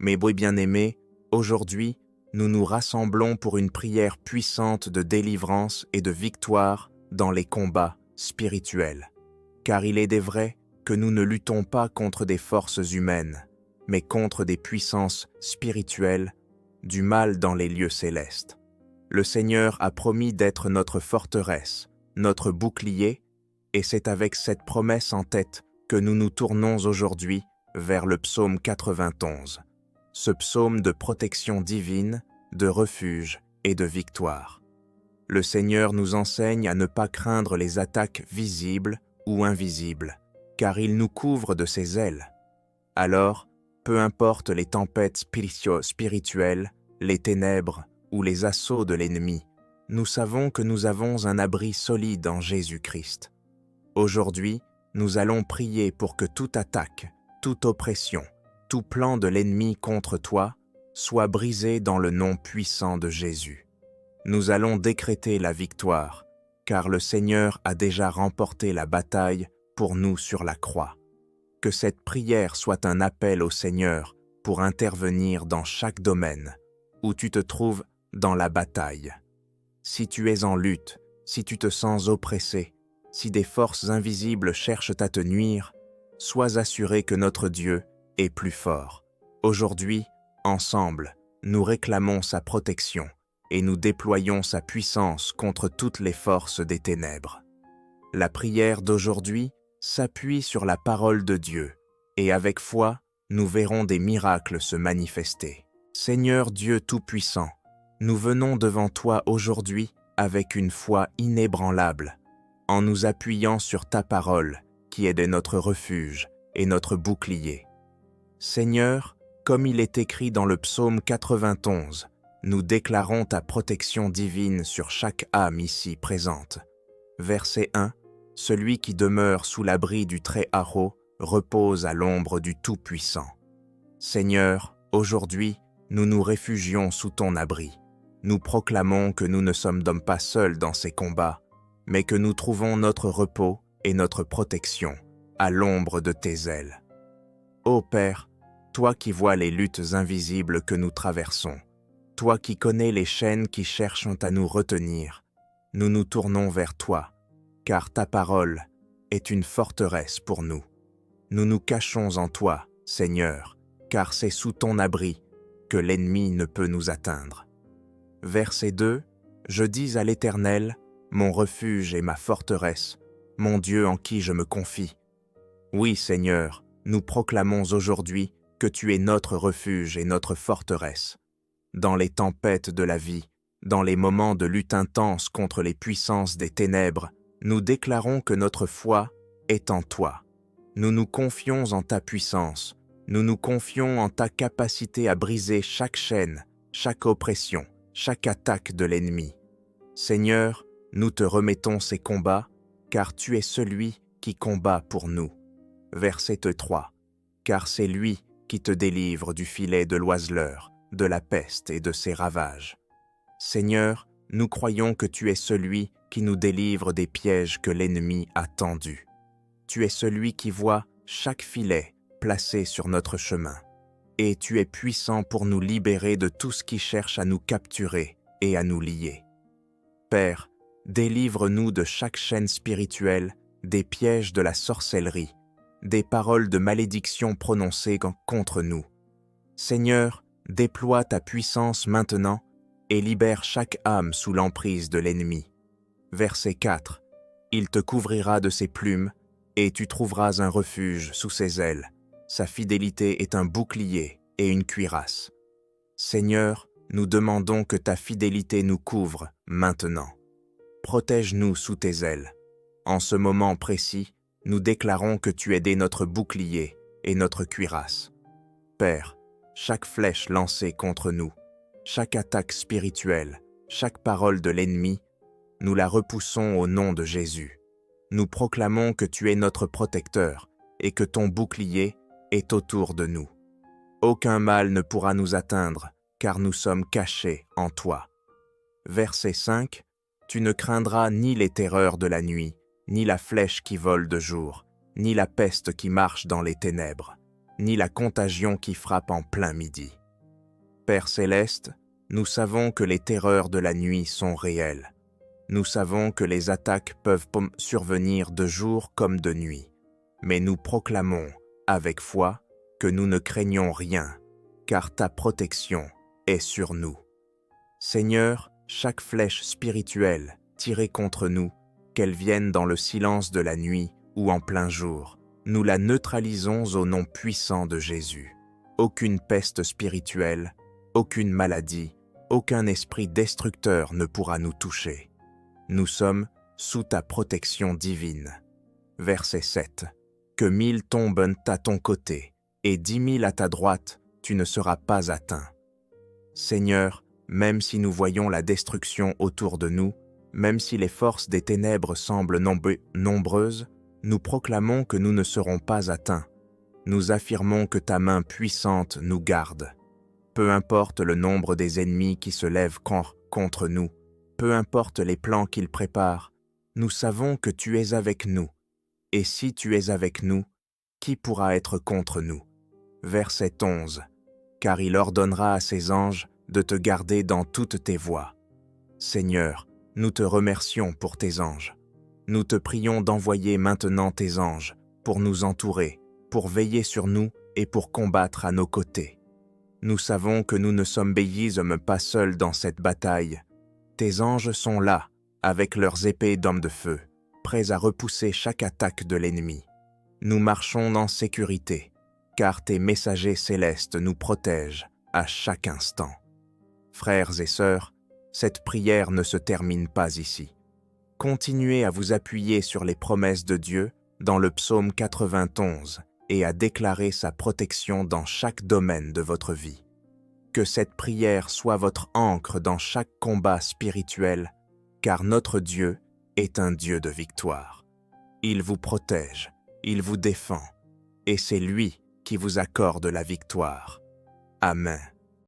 Mes bien-aimés, aujourd'hui, nous nous rassemblons pour une prière puissante de délivrance et de victoire dans les combats spirituels. Car il est des vrais que nous ne luttons pas contre des forces humaines, mais contre des puissances spirituelles, du mal dans les lieux célestes. Le Seigneur a promis d'être notre forteresse, notre bouclier, et c'est avec cette promesse en tête que nous nous tournons aujourd'hui vers le psaume 91, ce psaume de protection divine, de refuge et de victoire. Le Seigneur nous enseigne à ne pas craindre les attaques visibles ou invisibles, car il nous couvre de ses ailes. Alors, peu importe les tempêtes spirituelles, les ténèbres ou les assauts de l'ennemi, nous savons que nous avons un abri solide en Jésus-Christ. Aujourd'hui, nous allons prier pour que toute attaque, toute oppression, tout plan de l'ennemi contre toi soit brisé dans le nom puissant de Jésus. Nous allons décréter la victoire, car le Seigneur a déjà remporté la bataille pour nous sur la croix. Que cette prière soit un appel au Seigneur pour intervenir dans chaque domaine où tu te trouves dans la bataille. Si tu es en lutte, si tu te sens oppressé, si des forces invisibles cherchent à te nuire, sois assuré que notre Dieu est plus fort. Aujourd'hui, ensemble, nous réclamons sa protection et nous déployons sa puissance contre toutes les forces des ténèbres. La prière d'aujourd'hui s'appuie sur la parole de Dieu, et avec foi, nous verrons des miracles se manifester. Seigneur Dieu Tout-Puissant, nous venons devant toi aujourd'hui avec une foi inébranlable, en nous appuyant sur ta parole, qui est notre refuge et notre bouclier. Seigneur, comme il est écrit dans le psaume 91, nous déclarons ta protection divine sur chaque âme ici présente. Verset 1. Celui qui demeure sous l'abri du Très-Haut repose à l'ombre du Tout-Puissant. Seigneur, aujourd'hui, nous nous réfugions sous ton abri. Nous proclamons que nous ne sommes pas seuls dans ces combats, mais que nous trouvons notre repos et notre protection à l'ombre de tes ailes. Ô Père, toi qui vois les luttes invisibles que nous traversons, toi qui connais les chaînes qui cherchent à nous retenir, nous nous tournons vers toi, car ta parole est une forteresse pour nous. Nous nous cachons en toi, Seigneur, car c'est sous ton abri que l'ennemi ne peut nous atteindre. Verset 2. Je dis à l'Éternel, mon refuge et ma forteresse, mon Dieu en qui je me confie. Oui, Seigneur, nous proclamons aujourd'hui que tu es notre refuge et notre forteresse. Dans les tempêtes de la vie, dans les moments de lutte intense contre les puissances des ténèbres, nous déclarons que notre foi est en toi. Nous nous confions en ta puissance, nous nous confions en ta capacité à briser chaque chaîne, chaque oppression, chaque attaque de l'ennemi. Seigneur, nous te remettons ces combats, car tu es celui qui combat pour nous. Verset 3. Car c'est lui qui te délivre du filet de l'oiseleur, de la peste et de ses ravages. Seigneur, nous croyons que tu es celui qui nous délivre des pièges que l'ennemi a tendus. Tu es celui qui voit chaque filet placé sur notre chemin. Et tu es puissant pour nous libérer de tout ce qui cherche à nous capturer et à nous lier. Père, délivre-nous de chaque chaîne spirituelle, des pièges de la sorcellerie, des paroles de malédiction prononcées contre nous. Seigneur, déploie ta puissance maintenant et libère chaque âme sous l'emprise de l'ennemi. Verset 4. Il te couvrira de ses plumes et tu trouveras un refuge sous ses ailes. Sa fidélité est un bouclier et une cuirasse. Seigneur, nous demandons que ta fidélité nous couvre maintenant. Protège-nous sous tes ailes. En ce moment précis, nous déclarons que tu es notre bouclier et notre cuirasse. Père, chaque flèche lancée contre nous, chaque attaque spirituelle, chaque parole de l'ennemi, nous la repoussons au nom de Jésus. Nous proclamons que tu es notre protecteur et que ton bouclier est autour de nous. Aucun mal ne pourra nous atteindre, car nous sommes cachés en toi. Verset 5. Tu ne craindras ni les terreurs de la nuit, ni la flèche qui vole de jour, ni la peste qui marche dans les ténèbres, ni la contagion qui frappe en plein midi. Père céleste, nous savons que les terreurs de la nuit sont réelles. Nous savons que les attaques peuvent survenir de jour comme de nuit. Mais nous proclamons, avec foi, que nous ne craignons rien, car ta protection est sur nous. Seigneur, chaque flèche spirituelle tirée contre nous, qu'elle vienne dans le silence de la nuit ou en plein jour, nous la neutralisons au nom puissant de Jésus. Aucune peste spirituelle, aucune maladie, aucun esprit destructeur ne pourra nous toucher. Nous sommes sous ta protection divine. Verset 7. Que 1000 tombent à ton côté, et 10 000 à ta droite, tu ne seras pas atteint. Seigneur, même si nous voyons la destruction autour de nous, même si les forces des ténèbres semblent nombreuses, nous proclamons que nous ne serons pas atteints. Nous affirmons que ta main puissante nous garde. Peu importe le nombre des ennemis qui se lèvent contre nous, peu importe les plans qu'ils préparent, nous savons que tu es avec nous. Et si tu es avec nous, qui pourra être contre nous? Verset 11. Car il ordonnera à ses anges de te garder dans toutes tes voies. Seigneur, nous te remercions pour tes anges. Nous te prions d'envoyer maintenant tes anges pour nous entourer, pour veiller sur nous et pour combattre à nos côtés. Nous savons que nous ne sommes pas seuls dans cette bataille. Tes anges sont là, avec leurs épées d'hommes de feu, prêts à repousser chaque attaque de l'ennemi. Nous marchons en sécurité, car tes messagers célestes nous protègent à chaque instant. Frères et sœurs, cette prière ne se termine pas ici. Continuez à vous appuyer sur les promesses de Dieu dans le psaume 91 et à déclarer sa protection dans chaque domaine de votre vie. Que cette prière soit votre ancre dans chaque combat spirituel, car notre Dieu est un Dieu de victoire. Il vous protège, il vous défend, et c'est lui qui vous accorde la victoire. Amen.